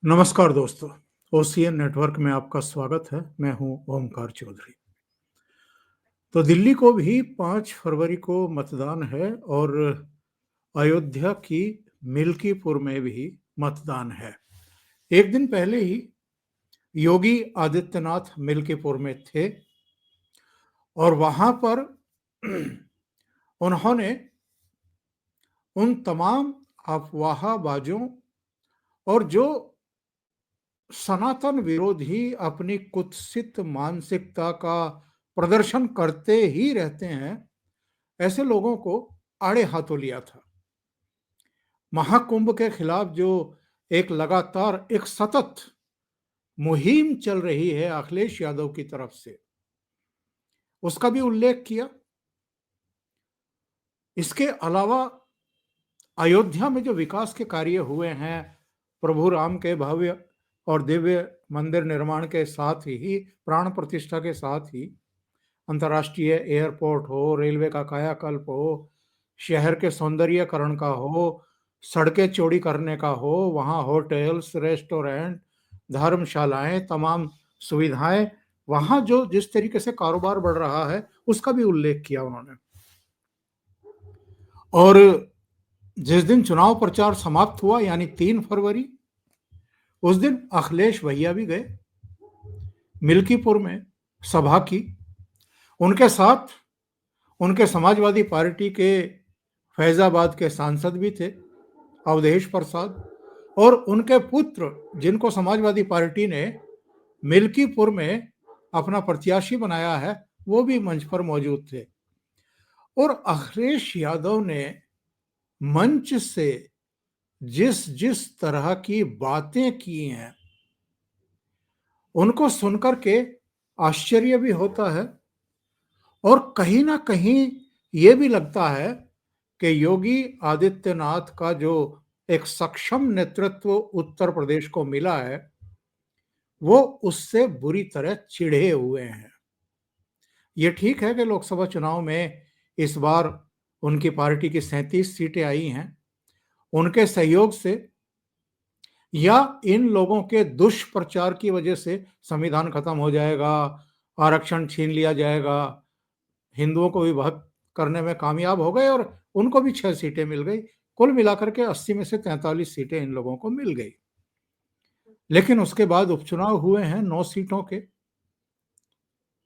नमस्कार दोस्तों, OCN network में आपका स्वागत है। मैं हूं ओमकार चौधरी। तो दिल्ली को भी 5 फरवरी को मतदान है और अयोध्या की मिल्कीपुर में भी मतदान है। एक दिन पहले ही योगी आदित्यनाथ मिल्कीपुर में थे और वहां पर उन्होंने उन तमाम अफवाहबाजों और जो सनातन विरोधी अपनी कुत्सित मानसिकता का प्रदर्शन करते ही रहते हैं, ऐसे लोगों को आड़े हाथों लिया था। महाकुंभ के खिलाफ जो एक लगातार एक सतत मुहिम चल रही है अखिलेश यादव की तरफ से, उसका भी उल्लेख किया। इसके अलावा अयोध्या में जो विकास के कार्य हुए हैं, प्रभु राम के भव्य और दिव्य मंदिर निर्माण के साथ ही प्राण प्रतिष्ठा के साथ ही अंतर्राष्ट्रीय एयरपोर्ट हो, रेलवे का कायाकल्प हो, शहर के सौंदर्यीकरण का हो, सड़कें चौड़ी करने का हो, वहाँ होटल्स, रेस्टोरेंट, धर्मशालाएं, तमाम सुविधाएं, वहाँ जो जिस तरीके से कारोबार बढ़ रहा है उसका भी उल्लेख किया उन्होंने। और जिस दिन चुनाव प्रचार समाप्त हुआ यानी 3 फरवरी, उस दिन अखिलेश भैया भी गए मिल्कीपुर में सभा की। उनके साथ उनके समाजवादी पार्टी के फैजाबाद के सांसद भी थे, अवधेश प्रसाद, और उनके पुत्र जिनको समाजवादी पार्टी ने मिल्कीपुर में अपना प्रत्याशी बनाया है, वो भी मंच पर मौजूद थे। और अखिलेश यादव ने मंच से जिस जिस तरह की बातें की हैं, उनको सुनकर के आश्चर्य भी होता है और कहीं ना कहीं ये भी लगता है कि योगी आदित्यनाथ का जो एक सक्षम नेतृत्व उत्तर प्रदेश को मिला है, वो उससे बुरी तरह चिढ़े हुए हैं। ये ठीक है कि लोकसभा चुनाव में इस बार उनकी पार्टी की 37 सीटें आई हैं। उनके सहयोग से या इन लोगों के दुष्प्रचार की वजह से संविधान खत्म हो जाएगा, आरक्षण छीन लिया जाएगा, हिंदुओं को विभक्त करने में कामयाब हो गए और उनको भी 6 सीटें मिल गई। कुल मिलाकर के 80 में से 43 सीटें इन लोगों को मिल गई। लेकिन उसके बाद उपचुनाव हुए हैं 9 सीटों के।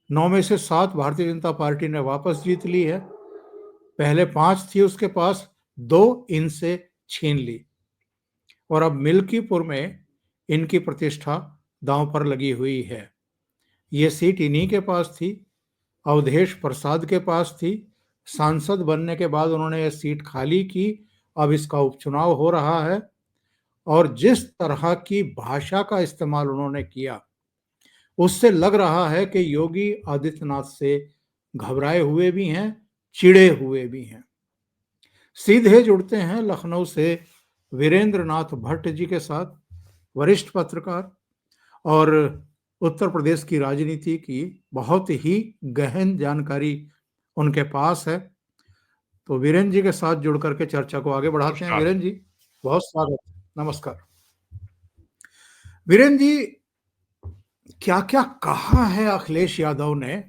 9 में से 7 भारतीय जनता पार्टी ने वापस जीत ली है। पहले 5 थी उसके पास, 2 इनसे छीन ली और अब मिल्कीपुर में इनकी प्रतिष्ठा दांव पर लगी हुई है। ये सीट इन्हीं के पास थी, अवधेश प्रसाद के पास थी। सांसद बनने के बाद उन्होंने ये सीट खाली की। अब इसका उपचुनाव हो रहा है और जिस तरह की भाषा का इस्तेमाल उन्होंने किया, उससे लग रहा है कि योगी आदित्यनाथ से घबराए हुए भी हैं, चिढ़े हुए भी हैं। सीधे जुड़ते हैं लखनऊ से वीरेंद्र नाथ भट्ट जी के साथ, वरिष्ठ पत्रकार और उत्तर प्रदेश की राजनीति की बहुत ही गहन जानकारी उनके पास है। तो वीरेंद्र जी के साथ जुड़ करके चर्चा को आगे बढ़ाते हैं। वीरेंद्र जी, बहुत स्वागत है। नमस्कार। वीरेंद्र जी, क्या क्या कहा है अखिलेश यादव ने?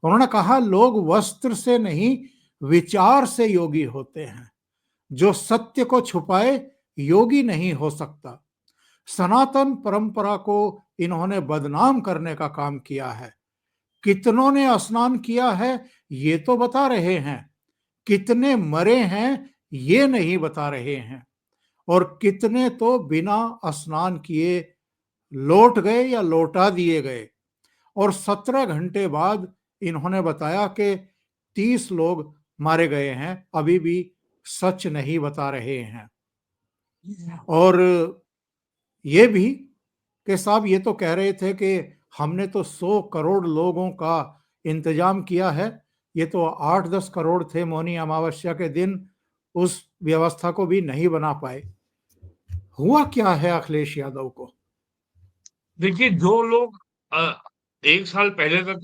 उन्होंने कहा लोग वस्त्र से नहीं विचार से योगी होते हैं, जो सत्य को छुपाए योगी नहीं हो सकता। सनातन परंपरा को इन्होंने बदनाम करने का काम किया है। कितनों ने स्नान किया है ये तो बता रहे हैं, कितने मरे हैं ये नहीं बता रहे हैं, और कितने तो बिना स्नान किए लौट गए या लौटा दिए गए। और 17 घंटे बाद इन्होंने बताया कि 30 लोग मारे गए हैं, अभी भी सच नहीं बता रहे हैं। और ये भी कि साहब ये तो कह रहे थे कि हमने तो 100 करोड़ लोगों का इंतजाम किया है, ये तो 8-10 करोड़ थे, मौनी अमावस्या के दिन उस व्यवस्था को भी नहीं बना पाए। हुआ क्या है अखिलेश यादव को? देखिए, जो लोग 1 साल पहले तक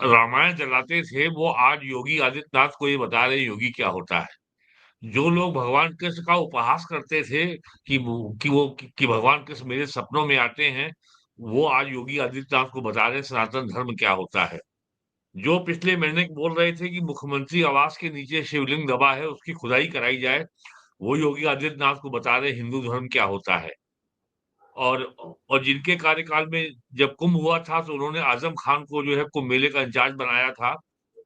रामायण जलाते थे, वो आज योगी आदित्यनाथ को ये बता रहे हैं योगी क्या होता है। जो लोग भगवान कृष्ण का उपहास करते थे कि भगवान कृष्ण मेरे सपनों में आते हैं, वो आज योगी आदित्यनाथ को बता रहे हैं सनातन धर्म क्या होता है। जो पिछले महीने बोल रहे थे कि मुख्यमंत्री आवास के नीचे शिवलिंग दबा है, उसकी खुदाई कराई जाए, वो योगी आदित्यनाथ को बता रहे हैं हिंदू धर्म क्या होता है। और जिनके कार्यकाल में जब कुंभ हुआ था तो उन्होंने आजम खान को जो है कुंभ मेले का इंचार्ज बनाया था।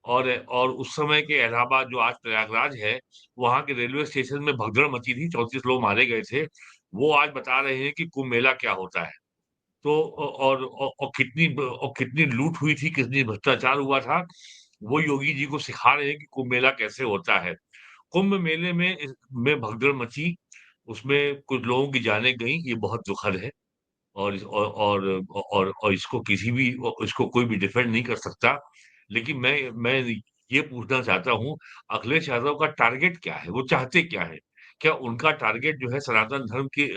और उस समय के इलाहाबाद जो आज प्रयागराज है, वहाँ के रेलवे स्टेशन में भगदड़ मची थी, 34 लोग मारे गए थे। वो आज बता रहे हैं कि कुंभ मेला क्या होता है। तो और कितनी लूट हुई थी, कितनी भ्रष्टाचार हुआ था, वो योगी जी को सिखा रहे हैं कि कुंभ मेला कैसे होता है। कुंभ मेले में भगदड़ मची, उसमें कुछ लोगों की जानें गईं, ये बहुत दुखद है। और इस और इसको किसी भी इसको कोई भी डिफेंड नहीं कर सकता। लेकिन मैं ये पूछना चाहता हूँ, अखिलेश यादव का टारगेट क्या है? वो चाहते क्या हैं? क्या उनका टारगेट जो है सनातन धर्म की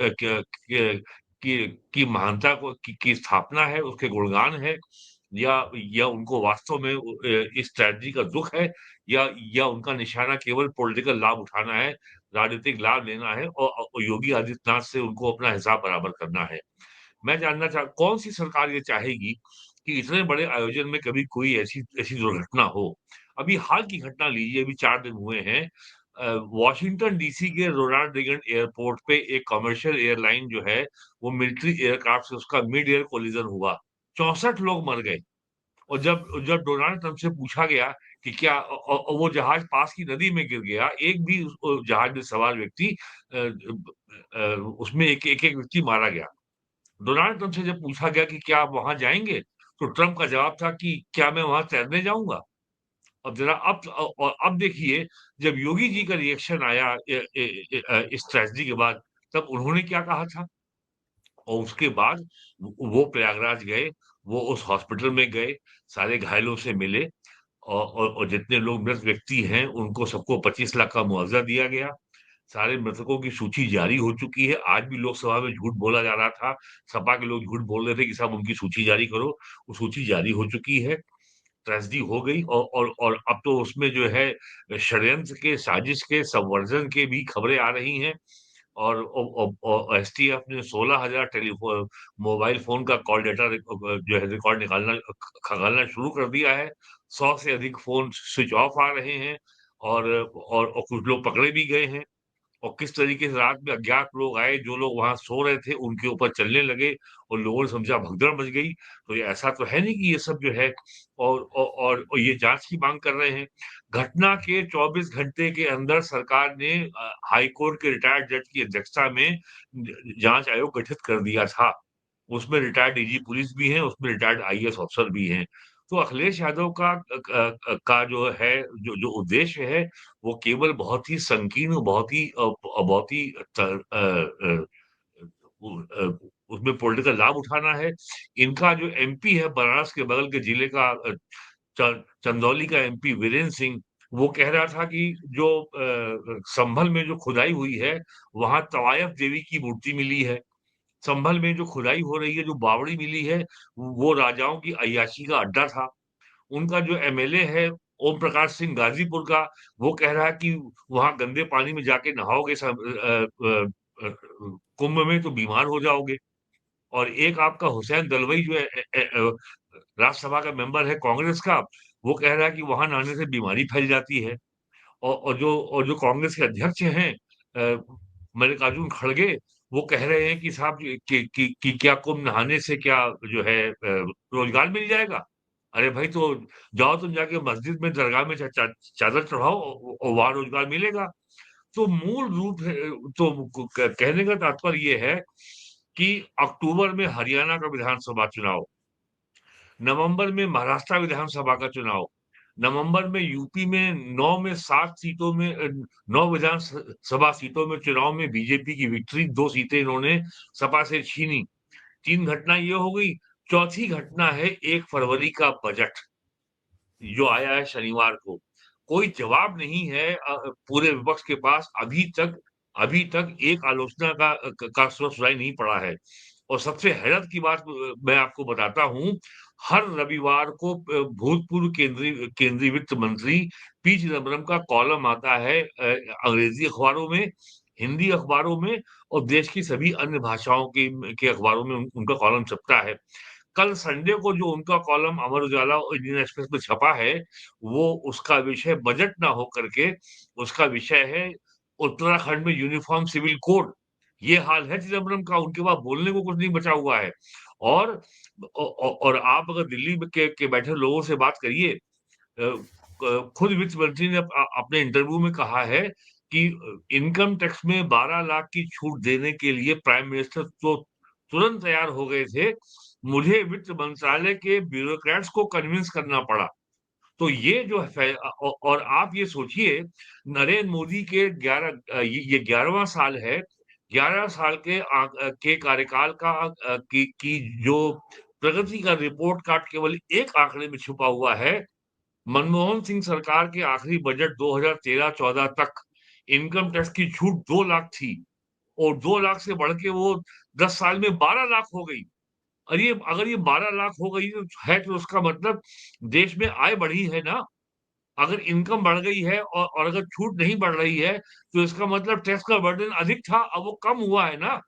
की महानता की स्थापना है, उसके गुणगान है, या उनको वास्तव में इस ट्रेजेडी का दुःख है, या उनका निशाना केवल पॉलिटिकल लाभ उठाना है, राजनीतिक लाभ लेना है, और योगी आदित्यनाथ से उनको अपना हिसाब बराबर करना है। मैं जानना चाह कौन-सी सरकार ये चाहेगी कि इतने बड़े आयोजन में कभी कोई ऐसी ऐसी दुर्घटना हो? अभी हाल की घटना लीजिए, अभी 4 दिन हुए हैं। वॉशिंगटन डीसी के रोनाल्ड रेगन एयरपोर्ट पे एक कमर्शियल एयरलाइन जो है, वो मिलिट्री एयरक्राफ्ट से उसका मिड एयर कोलिजन हुआ। 64 लोग मर गए। और जब जब डोनाल्ड ट्रंप से पूछा गया कि क्या वो जहाज पास की नदी में गिर गया, एक भी उस जहाज में सवार व्यक्ति उसमें एक-एक व्यक्ति मारा गया। डोनाल्ड ट्रंप से जब पूछा गया कि क्या आप वहाँ जाएँगे? तो ट्रंप का जवाब था कि क्या मैं वहाँ तैरने जाऊँगा? अब ज़रा और अब देखिए, जब योगी जी का रिएक्शन आया इस ट्रेजेडी के बाद, तब उन्होंने क्या कहा था? और उसके बाद वो प्रयागराज गए, वो उस हॉस्पिटल में गए, सारे घायलों से मिले, और जितने लोग मृत व्यक्ति हैं, उनको सबको 25 लाख का मुआवज़ा दिया गया। सारे मृतकों की सूची जारी हो चुकी है। आज भी लोकसभा में झूठ बोला जा रहा था। सपा के लोग झूठ बोल रहे थे कि साहब उनकी सूची जारी करो। वो सूची जारी हो चुकी है। ट्रेजेडी हो गई, और अब तो उसमें जो है षड्यंत्र के, साजिश के, सबवर्जन के भी खबरें आ रही हैं। और एसटीएफ ने 16,000 मोबाइल फ़ोन का कॉल डाटा जो है रिकॉर्ड खंगालना शुरू कर दिया है। 100 से अधिक फ़ोन स्विच ऑफ आ रहे हैं, और कुछ लोग पकड़े भी गए हैं। और किस तरीके से रात में अज्ञात लोग आए, जो लोग वहाँ सो रहे थे, उनके ऊपर चलने लगे, और लोगों ने समझा भगदड़ मच गई। तो ये ऐसा तो है नहीं कि ये सब जो है, और ये जाँच की माँग कर रहे हैं। घटना के 24 घंटे के अंदर सरकार ने हाई कोर्ट के रिटायर्ड जज की अध्यक्षता में जाँच आयोग गठित कर दिया था। उसमें रिटायर्ड डीजी पुलिस भी हैं, उसमें रिटायर्ड आईएएस अफ़सर भी हैं। तो अखिलेश यादव का जो है, जो उद्देश्य है, वो केवल बहुत ही संकीर्ण, बहुत ही उसमें पॉलिटिकल लाभ उठाना है। इनका जो एमपी है बनारस के बगल के जिले का, चंदौली का एमपी वीरेंद्र सिंह, वो कह रहा था कि जो संभल में जो खुदाई हुई है, वहाँ तवायफ देवी की मूर्ति मिली है। संभल में जो खुदाई हो रही है, जो बावड़ी मिली है, वो राजाओं की अय्याशी का अड्डा था। उनका जो एमएलए है, ओम प्रकाश सिंह गाज़ीपुर का, वो कह रहा है कि वहाँ गंदे पानी में जाके नहाओगे कुंभ में तो बीमार हो जाओगे। और एक आपका हुसैन दलवाई जो है राज्यसभा का मेंबर है कांग्रेस का, वो कह रहा है कि वहाँ नहाने से बीमारी फैल जाती है। और जो कांग्रेस के अध्यक्ष हैं मल्लिकार्जुन खड़गे, वो कह रहे हैं कि साहब कि क्या कुंभ नहाने से क्या जो है रोज़गार मिल जाएगा? अरे भाई, तो जाओ तुम जाके मस्जिद में, दरगाह में चा चा चादर चढ़ाओ, वहाँ रोज़गार मिलेगा। तो मूल रूप है, तो कहने का तात्पर्य ये है कि अक्टूबर में हरियाणा का विधानसभा चुनाव, नवंबर में महाराष्ट्र विधानसभा का चुनाव, नवंबर में यूपी में 9 में 7 सीटों में 9 विधान स सभा सीटों में चुनाव में बीजेपी की विक्ट्री, 2 सीटें इन्होंने सपा से छीनी। 3 घटना ये हो गई। चौथी घटना है 1 फरवरी का बजट, जो आया है शनिवार को। कोई जवाब नहीं है पूरे विपक्ष के पास अभी तक एक आलोचना का स्वर सुनाई नहीं पड़ा है। और सबसे हैरत की बात मैं आपको बताता हूँ, हर रविवार को भूतपूर्व केंद्रीय केंद्रीय वित्त मंत्री पी चिदम्बरम का कॉलम आता है अंग्रेजी अखबारों में, हिंदी अखबारों में और देश की सभी अन्य भाषाओं के अखबारों में उनका कॉलम छपता है। कल संडे को जो उनका कॉलम अमर उजाला और इंडियन एक्सप्रेस में छपा है, वो उसका विषय बजट ना हो करके उसका विषय है उत्तराखंड में यूनिफॉर्म सिविल कोड। ये हाल है चिदम्बरम का, उनके पास बोलने को कुछ नहीं बचा हुआ है। और और आप अगर दिल्ली में के बैठे लोगों से बात करिए, खुद वित्त मंत्री ने अपने इंटरव्यू में कहा है कि इनकम टैक्स में 12 लाख की छूट देने के लिए प्राइम मिनिस्टर तो तुरंत तैयार हो गए थे। मुझे वित्त मंत्रालय के ब्यूरोक्रेट्स को कन्विंस करना पड़ा। तो ये जो है और आप ये सोचिए, नरेंद्र मोदी के 11 ये 11वां साल है। 11 साल के कार्यकाल की जो प्रगति का रिपोर्ट कार्ड केवल एक आंकड़े में छुपा हुआ है। मनमोहन सिंह सरकार के आखिरी बजट 2013-14 तक इनकम टैक्स की छूट 2 लाख थी और 2 लाख से बढ़ के वो 10 साल में 12 लाख हो गई। और ये अगर ये 12 लाख हो गई तो उसका मतलब देश में आय बढ़ी है ना। अगर इनकम बढ़ गई है और अगर छूट नहीं बढ़ रही है, तो इसका मतलब टैक्स का बर्डन अधिक था, अब वो कम हुआ है ना।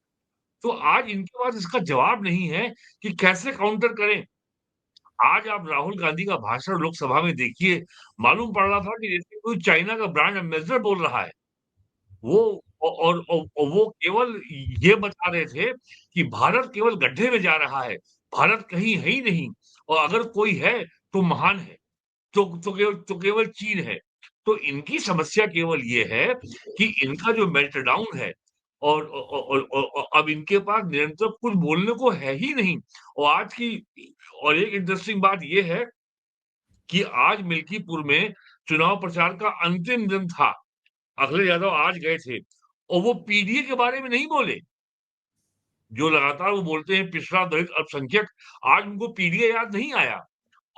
तो आज इनके पास इसका जवाब नहीं है कि कैसे काउंटर करें। आज आप राहुल गांधी का भाषण लोकसभा में देखिए, मालूम पड़ रहा था कि जैसे कोई चाइना का ब्रांड एम्बेसडर बोल रहा है। वो और वो केवल ये बता रहे थे कि भारत केवल गड्ढे में जा रहा है, भारत कहीं है ही नहीं और अगर कोई है तो महान है। तो केवल चीन है। तो इनकी समस्या केवल ये है कि इनका जो मेल्टडाउन है और अब इनके पास निरंतर कुछ बोलने को है ही नहीं। और आज की और एक इंटरेस्टिंग बात ये है कि आज मिल्कीपुर में चुनाव प्रचार का अंतिम दिन था। अखिलेश यादव आज गए थे और वो पीडीए के बारे में नहीं बोले। जो लगातार वो बोलते हैं पिछड़ा दलित अल्पसंख्यक, आज उनको पीडीए याद नहीं आया।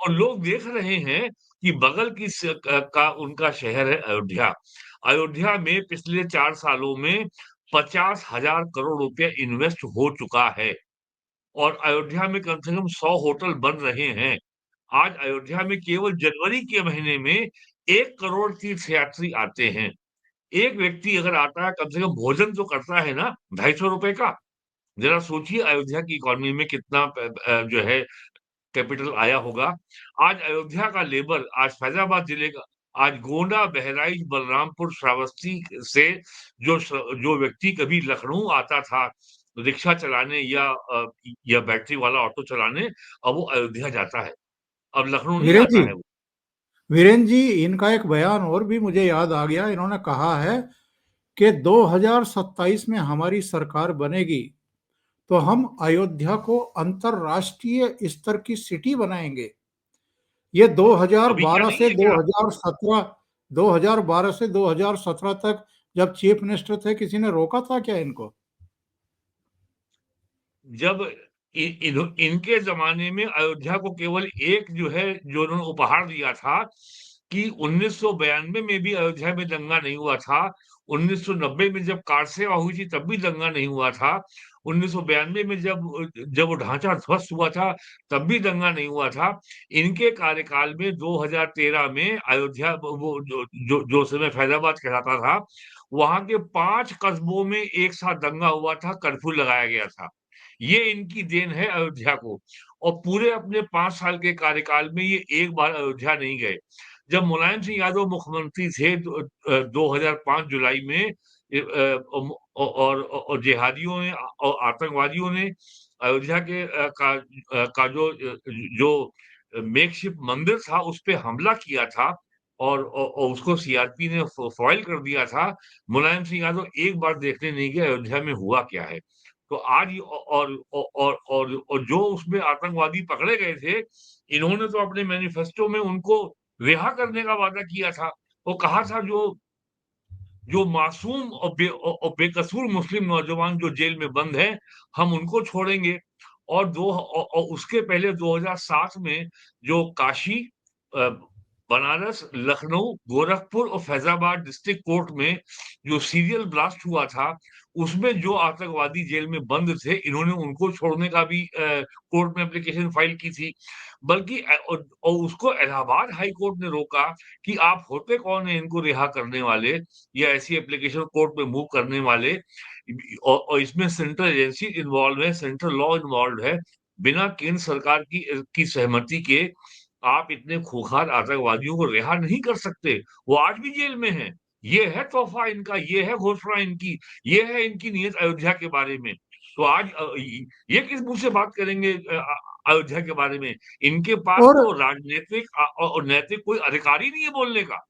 और लोग देख रहे हैं कि बगल की का उनका शहर है अयोध्या। अयोध्या में पिछले 4 सालों में 50,000 करोड़ रुपया इन्वेस्ट हो चुका है और अयोध्या में कम से कम 100 होटल बन रहे हैं। आज अयोध्या में केवल जनवरी के महीने में 1 करोड़ तीर्थयात्री आते हैं। एक व्यक्ति अगर आता है कम से कम भोजन तो करता है ना, ₹250 का। ज़रा सोचिए अयोध्या की इकोनॉमी में कितना जो है कैपिटल आया होगा। आज अयोध्या का लेबर, आज फैज़ाबाद जिले का, आज गोंडा, बहराइच, बलरामपुर, श्रावस्ती से जो व्यक्ति कभी लखनऊ आता था रिक्शा चलाने या बैटरी वाला ऑटो चलाने, अब वो अयोध्या जाता है। अब लखनऊ नहीं वीरेन जी, आता है वो। वीरेन जी, इनका एक बयान और भी मुझे याद आ गया। इन्होंने कहा है कि 2027 में हमारी सरकार बनेगी तो हम अयोध्या को अंतरराष्ट्रीय स्तर की सिटी बनाएंगे। ये अभी क्या 2012 नहीं से है क्या? 2017 2012 से 2017 तक जब चीफ मिनिस्टर थे, किसी ने रोका था क्या इनको? जब इनके जमाने में अयोध्या को केवल एक जो है जो उन्होंने उपहार दिया था कि 1992 में भी अयोध्या में दंगा नहीं हुआ था। 1990 में जब कार सेवा हुई थी तब भी दंगा नहीं हुआ था। 1992 में जब वो ढांचा ध्वस्त हुआ था तब भी दंगा नहीं हुआ था। इनके कार्यकाल में 2013 में अयोध्या वो जो समय फैजाबाद कहलाता था, वहां के 5 कस्बों में एक साथ दंगा हुआ था, कर्फ्यू लगाया गया था। ये इनकी देन है अयोध्या को। और पूरे अपने 5 साल के कार्यकाल में ये एक बार अयोध्या नहीं गए। जब मुलायम सिंह यादव मुख्यमंत्री थे 2005 जुलाई में और जिहादियों ने और आतंकवादियों ने अयोध्या का जो मेकशिफ्ट मंदिर था उस पे हमला किया था और उसको सीआरपी ने फॉइल कर दिया था। मुलायम सिंह यादव एक बार देखने नहीं गए अयोध्या में हुआ क्या है। तो आज और जो उसमें आतंकवादी पकड़े गए थे, इन्होंने तो अपने मैनिफेस्टो में उनको रिहा करने का वादा किया था। वो कहा था जो जो मासूम और बेकसूर मुस्लिम नौजवान जो जेल में बंद हैं, हम उनको छोड़ेंगे। और उसके पहले 2007 में जो काशी अ, बनारस, लखनऊ, गोरखपुर और फैजाबाद डिस्ट्रिक्ट कोर्ट में जो सीरियल ब्लास्ट हुआ था, उसमें जो आतंकवादी जेल में बंद थे, इन्होंने उनको छोड़ने का भी कोर्ट में एप्लीकेशन फाइल की थी। बल्कि और उसको इलाहाबाद हाई कोर्ट ने रोका कि आप होते कौन हैं इनको रिहा करने वाले या ऐसी एप्लीकेशन कोर्ट में मूव करने वाले। और इसमें सेंट्रल एजेंसी इन्वॉल्व है, सेंट्रल लॉ इन्वॉल्व है। बिना केंद्र सरकार की सहमति के आप इतने खूंखार आतंकवादियों को रिहा नहीं कर सकते। वो आज भी जेल में हैं। ये है तोहफा इनका, ये है घोषणा इनकी, ये है इनकी नीयत अयोध्या के बारे में। तो आज ये किस मुँह से बात करेंगे अयोध्या के बारे में? इनके पास और तो राजनीतिक और नैतिक कोई अधिकार ही नहीं है बोलने का।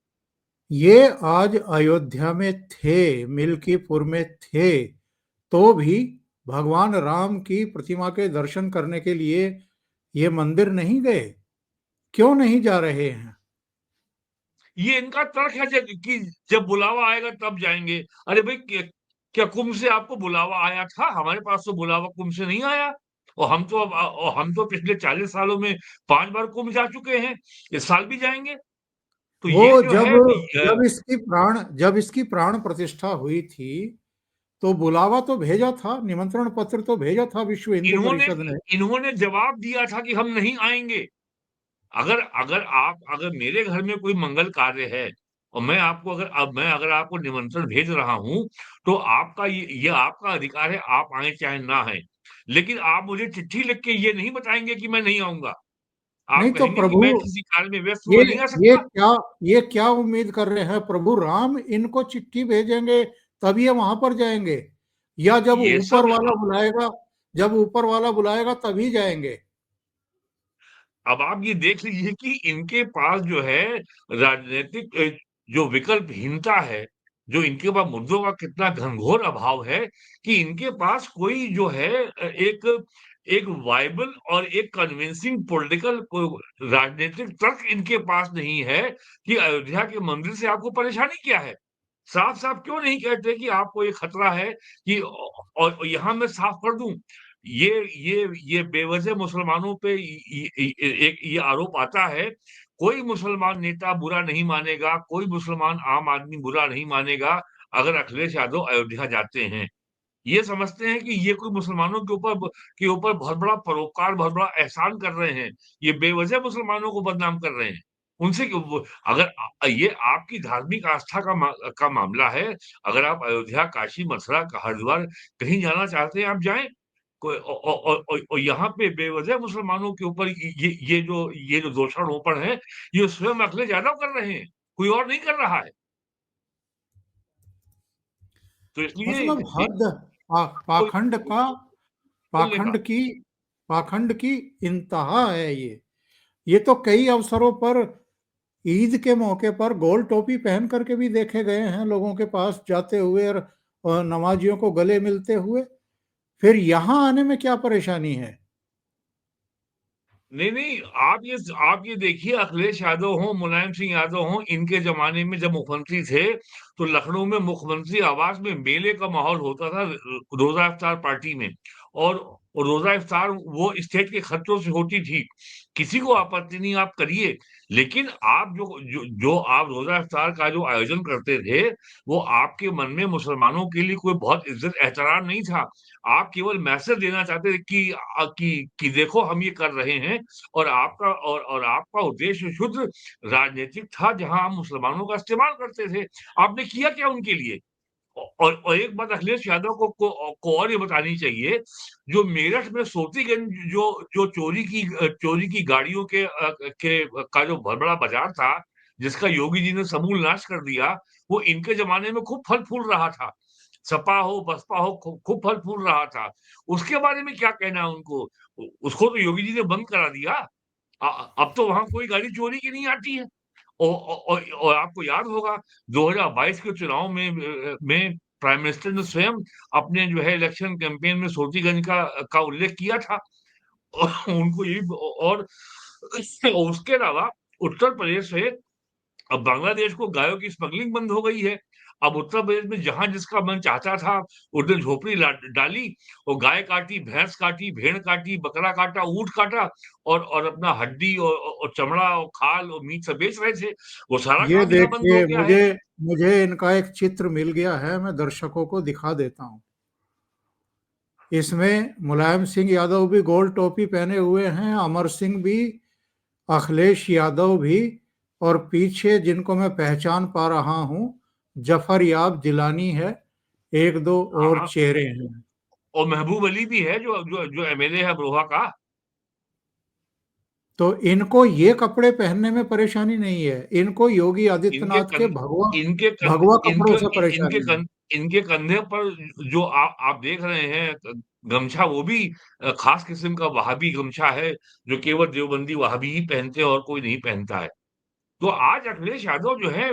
ये आज अयोध्या में थे, मिल्कीपुर में थे, तो भी भगवान राम की प्रतिमा के दर्शन करने के लिए ये मंदिर नहीं गए। क्यों नहीं जा रहे हैं? ये इनका तर्क है कि जब बुलावा आएगा तब जाएँगे। अरे भाई क्या कुंभ से आपको बुलावा आया था? हमारे पास तो बुलावा कुंभ से नहीं आया। और हम तो पिछले 40 सालों में 5 बार कुंभ जा चुके हैं। इस साल भी जाएँगे। तो वो ये जो जब है जब इसकी प्राण प्रतिष्ठा हुई थी, तो बुलावा तो भेजा था, निमंत्रण पत्र तो भेजा था विश्व हिंदू इन्होंने परिषद ने। इन्होंने जवाब दिया था कि हम नहीं आएँगे। अगर अगर मेरे घर में कोई मंगल कार्य है और मैं अगर आपको निमंत्रण भेज रहा हूँ, तो आपका ये आपका अधिकार है, आप आएँ चाहे ना आएँ। लेकिन आप मुझे चिट्ठी लिख के ये नहीं बताएँगे कि मैं नहीं आऊँगा। आप नहीं तो कहेंगे कि प्रभु, मैं किसी कार्य में व्यस्त हूँ, ये मैं नहीं आ ये सकता। क्या ये क्या उम्मीद कर रहे हैं? प्रभु राम इनको चिट्ठी भेजेंगे तब ये वहां पर जाएंगे, या ये सब जब ऊपर वाला बुलाएगा तभी जाएंगे? अब आप ये देख लीजिए कि इनके पास जो है राजनीतिक जो विकल्पहीनता है, जो इनके पास मुद्दों का कितना घनघोर अभाव है कि इनके पास कोई जो है एक एक वायबल और एक कन्विंसिंग पॉलिटिकल राजनीतिक तर्क इनके पास नहीं है कि अयोध्या के मंदिर से आपको परेशानी क्या है? साफ-साफ क्यों नहीं कहते कि आपको ये खतरा है कि और यहाँ मैं साफ कर दूँ, ये ये बेवजह मुसलमानों पे एक ये आरोप आता है, कोई मुसलमान नेता बुरा नहीं मानेगा, कोई मुसलमान आम आदमी बुरा नहीं मानेगा, अगर अखिलेश यादव अयोध्या जाते हैं। ये समझते हैं कि ये कोई मुसलमानों के ऊपर बहुत बड़ा परोपकार, बहुत बड़ा एहसान कर रहे हैं। ये बेवजह मुसलमानों को बदनाम कर रहे हैं। उनसे क्यों वो अगर ये आपकी धार्मिक आस्था का मामला है, अगर आप अयोध्या, काशी, मथुरा, हरिद्वार कहीं जाना चाहते हैं, आप जाएँ। कोई और यहाँ पे बेवजह मुसलमानों के ऊपर ये जो दोषारोपण है, ये स्वयं अखिलेश यादव कर रहे हैं, कोई और नहीं कर रहा है। तो इसलिए मतलब इ हद, कोई बोलने का पाखंड की पाखंड की इंतहा है ये। ये तो कई अवसरों पर ईद के मौके पर गोल टोपी पहन करके भी देखे गए हैं लोगों के पास जाते हुए, और नमाजियों को गले मिलते हुए। फिर यहाँ आने में क्या परेशानी है? नहीं, नहीं, आप ये देखिए अखिलेश यादव हों, मुलायम सिंह यादव हों, इनके ज़माने में जब मुख्यमंत्री थे, तो लखनऊ में मुख्यमंत्री आवास में मेले का माहौल होता था रोज़ा इफ्तार पार्टी में और रोज़ा इफ्तार वो स्टेट के खर्चों से होती थी। किसी को आपत्ति नहीं आप करिए, लेकिन आप जो आप रोज़ा इफ्तार का जो आयोजन करते थे, वो आपके मन में मुसलमानों के लिए कोई बहुत इज़्ज़त एहतराम नहीं था। आप केवल मैसेज देना चाहते थे कि देखो हम ये कर रहे हैं और आपका उद्देश्य शुद्ध राजनीतिक था जहां आप मुसलमानों का इस्तेमाल करते थे। आपने किया क्या उनके लिए? और एक बात अखिलेश यादव को और ये बतानी चाहिए, जो मेरठ में सोतीगंज जो चोरी की गाड़ियों का जो बहुत बड़ा बाज़ार था, जिसका योगी जी ने समूल नाश कर दिया, वो इनके ज़माने में खूब फल-फूल रहा था। सपा हो, बसपा हो, खूब फल-फूल रहा था। उसके बारे में क्या कहना है उनको? उसको तो योगी जी ने बंद करा दिया। अब तो वहाँ कोई गाड़ी चोरी की नहीं आती है। और आपको याद होगा 2022 के चुनाव में प्राइम मिनिस्टर ने स्वयं अपने जो है इलेक्शन कैंपेन में सोतीगंज का उल्लेख किया था। और उनको ये और उसके अलावा उत्तर प्रदेश से अब बांग्लादेश को गायों की स्मगलिंग बंद हो गई है। अब उत्तर प्रदेश में जहाँ जिसका मन चाहता था, उसने झोपड़ी डाली, और गाय काटी, भैंस काटी, भेड़ काटी, बकरा काटा, ऊँट काटा, और अपना हड्डी और चमड़ा और खाल और मीट सब बेच रहे थे। वो सारा ये काम यहाँ बंद हो देखिए, गया है। मुझे मुझे इनका एक चित्र मिल गया है, मैं दर्शकों को दिखा देता हूँ। इसमें मुलायम सिंह यादव भी गोल टोपी पहने हुए हैं, अमर सिंह भी, अखिलेश यादव भी, और पीछे जिनको मैं पहचान पा रहा हूँ, जफर याब जिलानी है, एक दो हाँ, और हाँ। चेहरे हैं। और महबूब अली भी है, जो एमएलए है अमरोहा का। तो इनको ये कपड़े पहनने में परेशानी नहीं है, इनको योगी इनके आदित्यनाथ के कन भगवा इनके कन भगवा कपड़ों इनके से इनके परेशानी है। कन इनके कंधे पर जो आप देख रहे हैं गमछा, वो भी खास किस्म का वहाबी गमछा है, जो केवल देवबंदी वहाबी ही पहनते हैं और कोई नहीं पहनता है। तो आज अखिलेश यादव जो है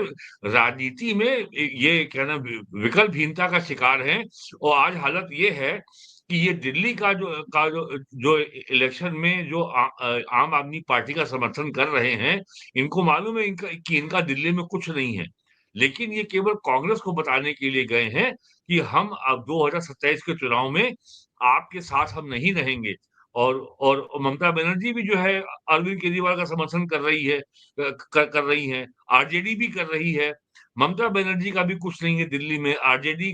राजनीति में ये क्या नाम विकल्पहीनता का शिकार हैं। और आज हालत ये है कि ये दिल्ली का जो इलेक्शन में जो आम आदमी पार्टी का समर्थन कर रहे हैं, इनको मालूम है इनका दिल्ली में कुछ नहीं है। लेकिन ये केवल कांग्रेस को बताने के लिए गए हैं कि हम अब 2027 के चुनाव में आपके साथ हम नहीं रहेंगे। और ममता बनर्जी भी जो है अरविंद केजरीवाल का समर्थन कर रही है, कर रही हैं, आरजेडी भी कर रही है। ममता बनर्जी का भी कुछ नहीं है दिल्ली में, आरजेडी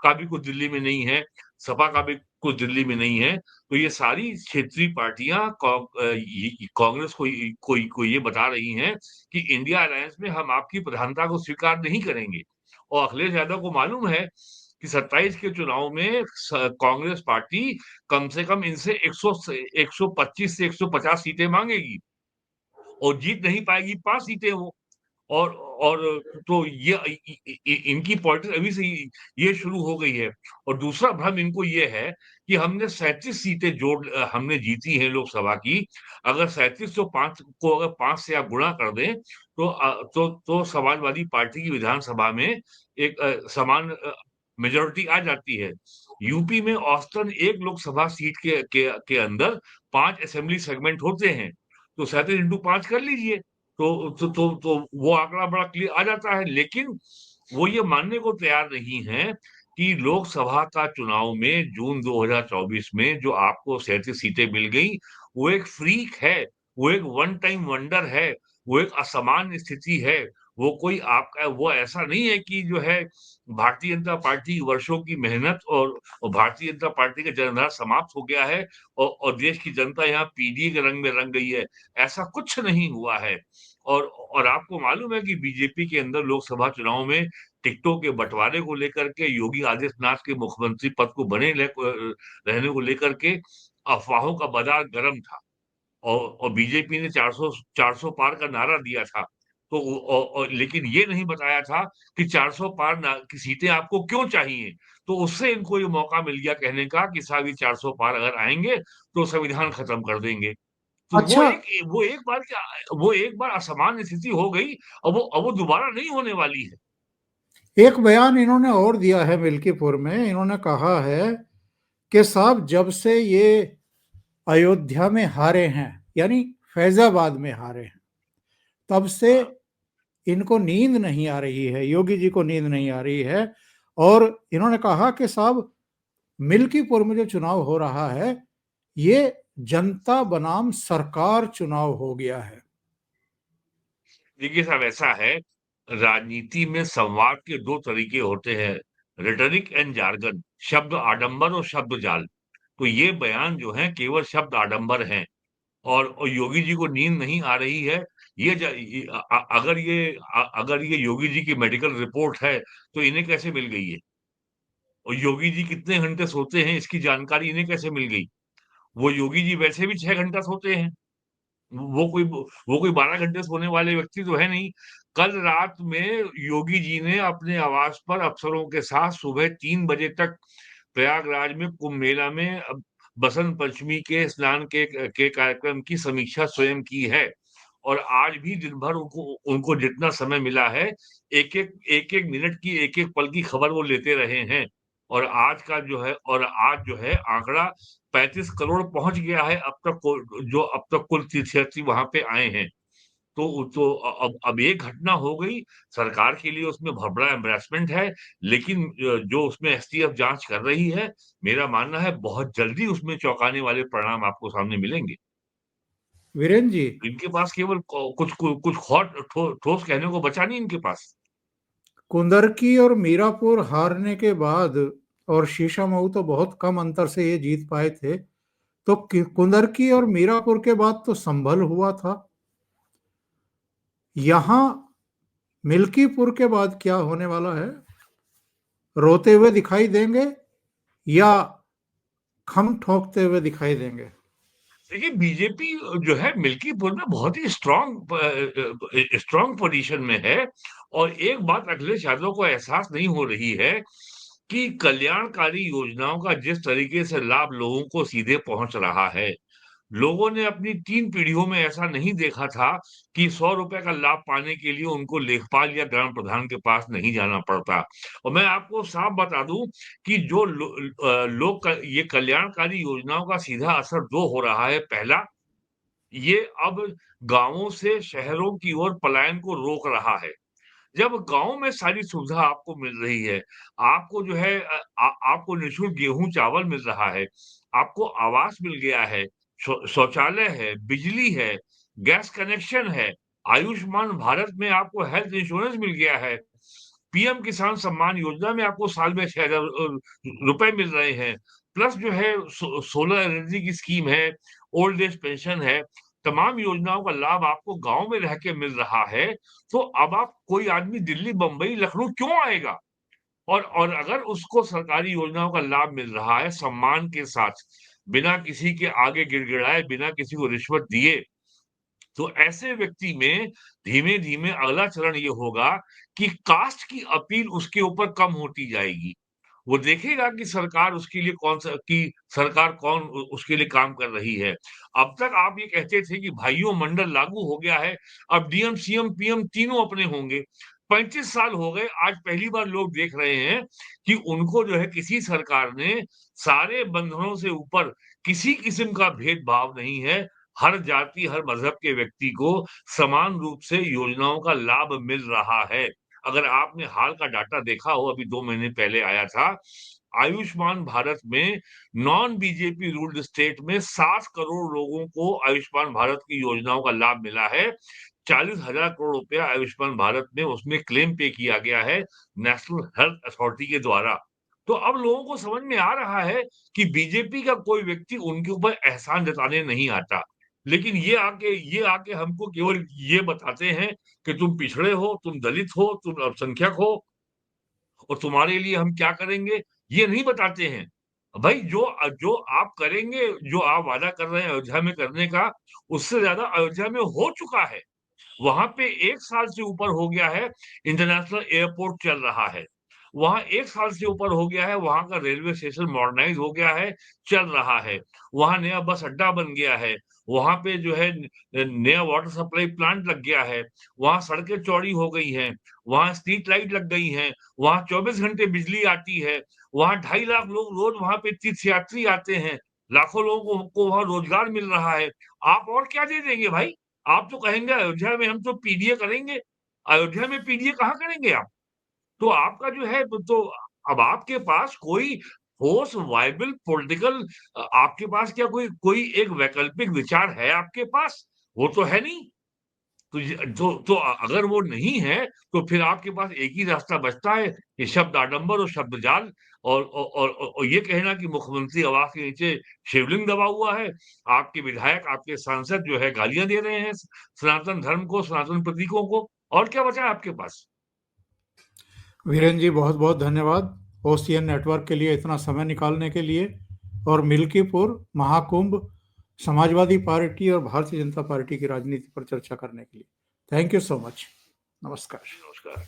का भी कुछ दिल्ली में नहीं है, सपा का भी कुछ दिल्ली में नहीं है। तो ये सारी क्षेत्रीय पार्टियां कांग्रेस को ये बता रही हैं कि इंडिया अलायंस में हम आपकी प्रधानता को स्वीकार नहीं करेंगे। और अखिलेश यादव को मालूम है कि 27 के चुनाव में कांग्रेस पार्टी कम से कम इनसे 125 से 150 सीटें मांगेगी, और जीत नहीं पाएगी 5 सीटें वो। और तो ये इनकी पॉलिटिक्स अभी से ही ये शुरू हो गई है। और दूसरा भ्रम इनको ये है कि हमने 37 सीटें हमने जीती हैं लोकसभा की। अगर 3705 को अगर 5 से आप गुणा कर दें, तो समाजवादी पार्टी की विधानसभा में एक समान मेजॉरिटी आ जाती है। यूपी में औसतन एक लोकसभा सीट के अंदर 5 असेंबली सेगमेंट होते हैं। तो 37 इंटू 5 कर लीजिए, तो वो आंकड़ा बड़ा क्लियर आ जाता है। लेकिन वो ये मानने को तैयार नहीं है कि लोकसभा का चुनाव में जून 2024 में जो आपको 37 सीटें मिल गई, वो एक फ्रीक है, वो एक वन टाइम वंडर है, वो एक असामान्य स्थिति है। वो ऐसा नहीं है कि जो है भारतीय जनता पार्टी वर्षों की मेहनत और भारतीय जनता पार्टी का जनाधार समाप्त हो गया है, और देश की जनता यहाँ पीडीए के रंग में रंग गई है। ऐसा कुछ नहीं हुआ है। और आपको मालूम है कि बीजेपी के अंदर लोकसभा चुनाव में टिकटों के बंटवारे को लेकर के, योगी आदित्यनाथ के मुख्यमंत्री पद को रहने को लेकर के अफवाहों का बाजार गर्म था। और बीजेपी ने 400 पार का नारा दिया था। तो लेकिन ये नहीं बताया था कि 400 पार की सीटें आपको क्यों चाहिए। तो उससे इनको ये मौका मिल गया कहने का कि साहब ये 400 पार अगर आएंगे तो संविधान खत्म कर देंगे। तो अच्छा, वो एक बार असामान्य स्थिति हो गई। अब वो दोबारा नहीं होने वाली है। एक बयान इन्होंने और दिया है मिल्कीपुर में, इन्होंने कहा है कि साहब जब से ये अयोध्या में हारे हैं, यानी फैजाबाद में हारे हैं, तब से हाँ, इनको नींद नहीं आ रही है, योगी जी को नींद नहीं आ रही है। और इन्होंने कहा कि साहब मिल्कीपुर में जो चुनाव हो रहा है, ये जनता बनाम सरकार चुनाव हो गया है। देखिए साहब ऐसा है, राजनीति में संवाद के दो तरीके होते हैं, रेटरिक एंड जार्गन, शब्द आडंबर और शब्द जाल। तो ये बयान जो है केवल शब्द आडंबर हैं। और योगी जी को नींद नहीं आ रही है। अगर ये योगी जी की मेडिकल रिपोर्ट है तो इन्हें कैसे मिल गई है? और योगी जी कितने घंटे सोते हैं इसकी जानकारी इन्हें कैसे मिल गई? वो योगी जी वैसे भी 6 घंटा सोते हैं। वो कोई 12 घंटे सोने वाले व्यक्ति तो है नहीं। कल रात में योगी जी ने अपने आवास पर अफसरों के साथ सुबह 3 बजे तक प्रयागराज में कुंभ मेला में बसंत पंचमी के स्नान के कार्यक्रम की समीक्षा स्वयं की है। और आज भी दिन भर उनको उनको जितना समय मिला है, एक एक मिनट की, एक एक पल की खबर वो लेते रहे हैं। और आज जो है आंकड़ा 35 करोड़ पहुंच गया है अब तक, जो अब तक कुल तीर्थयात्री वहां पे आए हैं। तो अब ये घटना हो गई, सरकार के लिए उसमें बहुत बड़ा एम्बैरेसमेंट है, लेकिन जो उसमें एसटीएफ जाँच कर रही है, मेरा मानना है बहुत जल्दी उसमें चौंकाने वाले परिणाम आपको सामने मिलेंगे। वीरेंद्र जी, इनके पास केवल कुछ ठोस कहने को बचा नहीं इनके पास। कुंदरकी और मीरापुर हारने के बाद, और शीशामऊ तो बहुत कम अंतर से ये जीत पाए थे, तो कुंदरकी और मीरापुर के बाद तो संभल हुआ था। यहां मिल्कीपुर के बाद क्या होने वाला है? रोते हुए दिखाई देंगे या खम ठोंकते हुए दिखाई देंगे? देखिए बीजेपी जो है मिल्कीपुर में बहुत ही स्ट्रॉन्ग पोजीशन में है और एक बात अखिलेश यादव को एहसास नहीं हो रही है कि कल्याणकारी योजनाओं का जिस तरीके से लाभ लोगों को सीधे पहुंच रहा है, लोगों ने अपनी 3 पीढ़ियों में ऐसा नहीं देखा था कि ₹100 का लाभ पाने के लिए उनको लेखपाल या ग्राम प्रधान के पास नहीं जाना पड़ता। और मैं आपको साफ बता दूँ कि जो लोग क ये कल्याणकारी योजनाओं का सीधा असर जो हो रहा है, पहला, ये अब गाँवों से शहरों की ओर पलायन को रोक रहा है। जब गाँव में सारी सुविधा आपको मिल रही है, आपको जो है आपको निःशुल्क गेहूँ-चावल मिल रहा है, आपको आवास मिल गया है, शौचालय है, बिजली है, गैस कनेक्शन है, आयुष्मान भारत में आपको हेल्थ इंश्योरेंस मिल गया है, पीएम किसान सम्मान योजना में आपको साल में 6,000 रुपए मिल रहे हैं, प्लस जो है सोलर एनर्जी की स्कीम है, ओल्ड एज पेंशन है, तमाम योजनाओं का लाभ आपको गाँव में रह के मिल रहा है। तो अब आप कोई आदमी दिल्ली, बम्बई, लखनऊ क्यों आएगा? और अगर उसको सरकारी योजनाओं का लाभ मिल रहा है सम्मान के साथ, बिना किसी के आगे गिड़गिड़ाए, बिना किसी को रिश्वत दिए, तो ऐसे व्यक्ति में धीमे-धीमे अगला चरण ये होगा कि कास्ट की अपील उसके ऊपर कम होती जाएगी। वो देखेगा कि सरकार उसके लिए कौन-सा कि सरकार कौन उसके लिए काम कर रही है। अब तक आप ये कहते थे कि भाइयों मंडल लागू हो गया है, अब डीएम, सीएम, पीएम तीनों अपने होंगे। 35 साल हो गए, आज पहली बार लोग देख रहे हैं कि उनको जो है किसी सरकार ने सारे बंधनों से ऊपर किसी किस्म का भेदभाव नहीं है। हर जाति, हर मज़हब के व्यक्ति को समान रूप से योजनाओं का लाभ मिल रहा है। अगर आपने हाल का डाटा देखा हो, अभी 2 महीने पहले आया था, आयुष्मान भारत में नॉन बीजेपी रूल्ड स्टेट में 60 करोड़ लोगों को आयुष्मान भारत की योजनाओं का लाभ मिला है। 40,000 करोड़ रुपया आयुष्मान भारत में उसमें क्लेम पे किया गया है, नेशनल हेल्थ अथॉरिटी के द्वारा। तो अब लोगों को समझ में आ रहा है कि बीजेपी का कोई व्यक्ति उनके ऊपर एहसान जताने नहीं आता। लेकिन ये आके हमको केवल ये बताते हैं कि तुम पिछड़े हो, तुम दलित हो, तुम अल्पसंख्यक हो और तुम्हारे लिए हम क्या करेंगे, ये नहीं बताते हैं। भई जो आप करेंगे, जो आप वादा कर रहे हैं अयोध्या में करने का, उससे ज़्यादा अयोध्या में हो चुका है। वहाँ पे 1 साल से ऊपर हो गया है, इंटरनेशनल एयरपोर्ट चल रहा है। वहाँ 1 साल से ऊपर हो गया है, वहाँ का रेलवे स्टेशन मॉडर्नाइज़ हो गया है, चल रहा है। वहाँ नया बस अड्डा बन गया है, वहाँ पे जो है नया वाटर सप्लाई प्लांट लग गया है, वहाँ सड़कें चौड़ी हो गई हैं, वहाँ स्ट्रीट लाइट लग गई हैं, वहाँ 24 घंटे बिजली आती है, वहाँ 2.5 लाख लोग रोज़ वहाँ पे तीर्थयात्री आते हैं, लाखों लोगों को वहाँ रोज़गार मिल रहा है। आप और क्या दे देंगे भाई? आप तो कहेंगे अयोध्या में हम तो पीडीए करेंगे। अयोध्या में पीडीए कहाँ करेंगे आप? तो आपका जो है तो अब आपके पास कोई ठोस वायबल पॉलिटिकल आपके पास क्या कोई कोई एक वैकल्पिक विचार है आपके पास? वो तो है नहीं। तो अगर वो नहीं है, तो फिर आपके पास एक ही रास्ता बचता है कि शब्द आडंबर और शब्द जाल और ये कहना कि मुख्यमंत्री आवास के नीचे शिवलिंग दबा हुआ है। आपके विधायक, आपके सांसद जो है गालियाँ दे रहे हैं सनातन धर्म को, सनातन प्रतीकों को और क्या बचा है आपके पास? वीरेंद्र जी, बहुत बहुत धन्यवाद ओसीएन नेटवर्क के लिए इतना समय निकालने के लिए, और मिल्कीपुर, महाकुंभ, समाजवादी पार्टी और भारतीय जनता पार्टी की राजनीति पर चर्चा करने के लिए। Thank you so much. नमस्कार। नमस्कार।